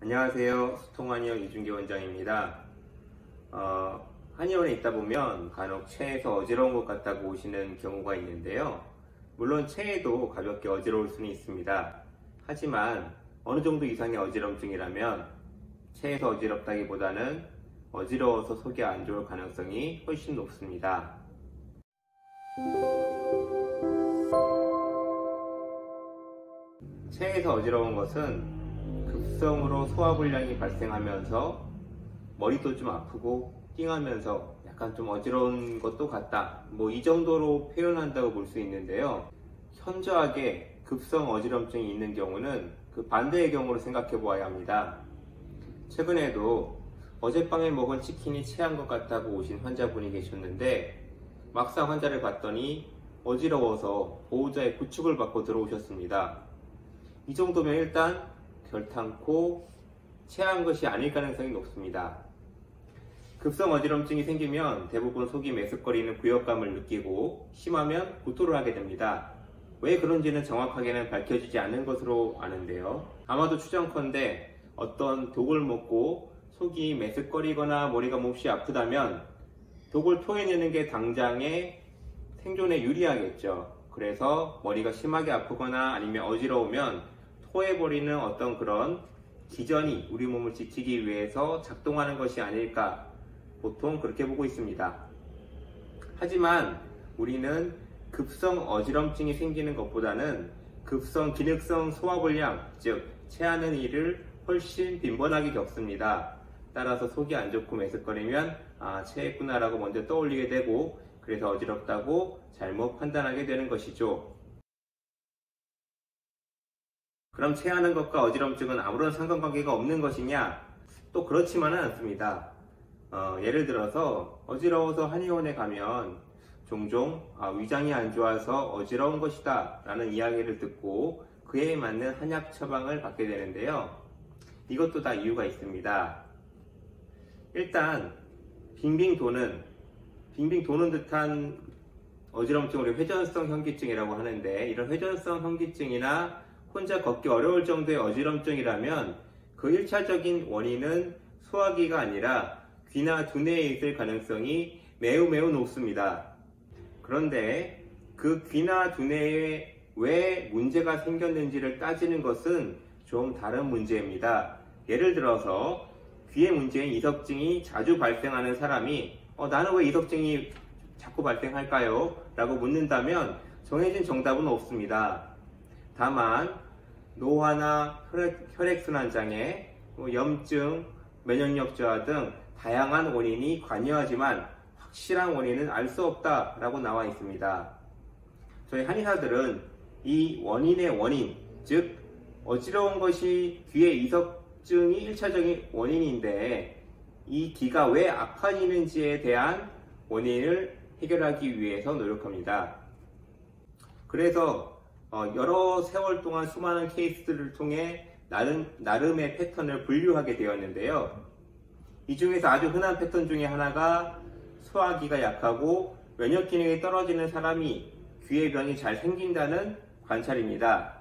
안녕하세요. 수통한의원 이준기 원장입니다. 한의원에 있다 보면 간혹 체에서 어지러운 것 같다고 오시는 경우가 있는데요. 물론 체에도 가볍게 어지러울 수는 있습니다. 하지만 어느 정도 이상의 어지럼증이라면 체에서 어지럽다기보다는 어지러워서 속이 안 좋을 가능성이 훨씬 높습니다. 체에서 어지러운 것은 급성으로 소화불량이 발생하면서 머리도 좀 아프고 띵하면서 약간 좀 어지러운 것도 같다, 이 정도로 표현한다고 볼 수 있는데요. 현저하게 급성 어지럼증이 있는 경우는 그 반대의 경우로 생각해 보아야 합니다. 최근에도 어젯밤에 먹은 치킨이 체한 것 같다고 오신 환자분이 계셨는데, 막상 환자를 봤더니 어지러워서 보호자의 부축을 받고 들어오셨습니다. 이 정도면 일단 결탄코 체한 것이 아닐 가능성이 높습니다. 급성 어지럼증이 생기면 대부분 속이 메스꺼리는 부역감을 느끼고 심하면 구토를 하게 됩니다. 왜 그런지는 정확하게는 밝혀지지 않는 것으로 아는데요. 아마도 추정컨대 어떤 독을 먹고 속이 메스꺼리거나 머리가 몹시 아프다면 독을 토해내는 게 당장의 생존에 유리하겠죠. 그래서 머리가 심하게 아프거나 아니면 어지러우면 토해버리는 어떤 그런 기전이 우리 몸을 지키기 위해서 작동하는 것이 아닐까, 보통 그렇게 보고 있습니다. 하지만 우리는 급성 어지럼증이 생기는 것보다는 급성 기능성 소화불량, 즉 체하는 일을 훨씬 빈번하게 겪습니다. 따라서 속이 안 좋고 메스꺼리면 체했구나 라고 먼저 떠올리게 되고, 그래서 어지럽다고 잘못 판단하게 되는 것이죠. 그럼 체하는 것과 어지럼증은 아무런 상관관계가 없는 것이냐? 또 그렇지만은 않습니다. 예를 들어서 어지러워서 한의원에 가면 종종 위장이 안 좋아서 어지러운 것이다 라는 이야기를 듣고 그에 맞는 한약 처방을 받게 되는데요. 이것도 다 이유가 있습니다. 일단 빙빙 도는 듯한 어지럼증을 회전성 현기증이라고 하는데, 이런 회전성 현기증이나 혼자 걷기 어려울 정도의 어지럼증이라면 그 1차적인 원인은 소화기가 아니라 귀나 두뇌에 있을 가능성이 매우 높습니다. 그런데 그 귀나 두뇌에 왜 문제가 생겼는지를 따지는 것은 좀 다른 문제입니다. 예를 들어서 귀에 문제인 이석증이 자주 발생하는 사람이 나는 왜 이석증이 자꾸 발생할까요? 라고 묻는다면 정해진 정답은 없습니다. 다만 노화나 혈액순환장애, 염증, 면역력 저하 등 다양한 원인이 관여하지만 확실한 원인은 알 수 없다라고 나와 있습니다. 저희 한의사들은 이 원인의 원인, 즉 어지러운 것이 귀의 이석증이 1차적인 원인인데 이 귀가 왜 아파지는지에 대한 원인을 해결하기 위해서 노력합니다. 그래서 여러 세월 동안 수많은 케이스들을 통해 나름의 패턴을 분류하게 되었는데요. 이 중에서 아주 흔한 패턴 중에 하나가 소화기가 약하고 면역 기능이 떨어지는 사람이 귀의 병이 잘 생긴다는 관찰입니다.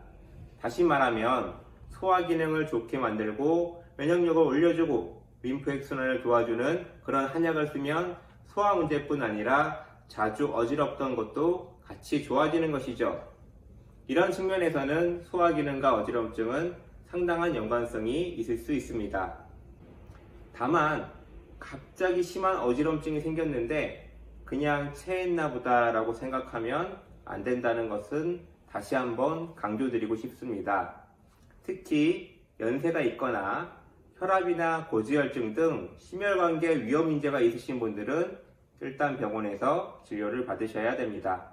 다시 말하면 소화 기능을 좋게 만들고 면역력을 올려주고 림프액순환을 도와주는 그런 한약을 쓰면 소화 문제뿐 아니라 자주 어지럽던 것도 같이 좋아지는 것이죠. 이런 측면에서는 소화기능과 어지럼증은 상당한 연관성이 있을 수 있습니다. 다만 갑자기 심한 어지럼증이 생겼는데 그냥 체했나 보다 라고 생각하면 안 된다는 것은 다시 한번 강조드리고 싶습니다. 특히 연세가 있거나 혈압이나 고지혈증 등 심혈관계 위험 인자가 있으신 분들은 일단 병원에서 진료를 받으셔야 됩니다.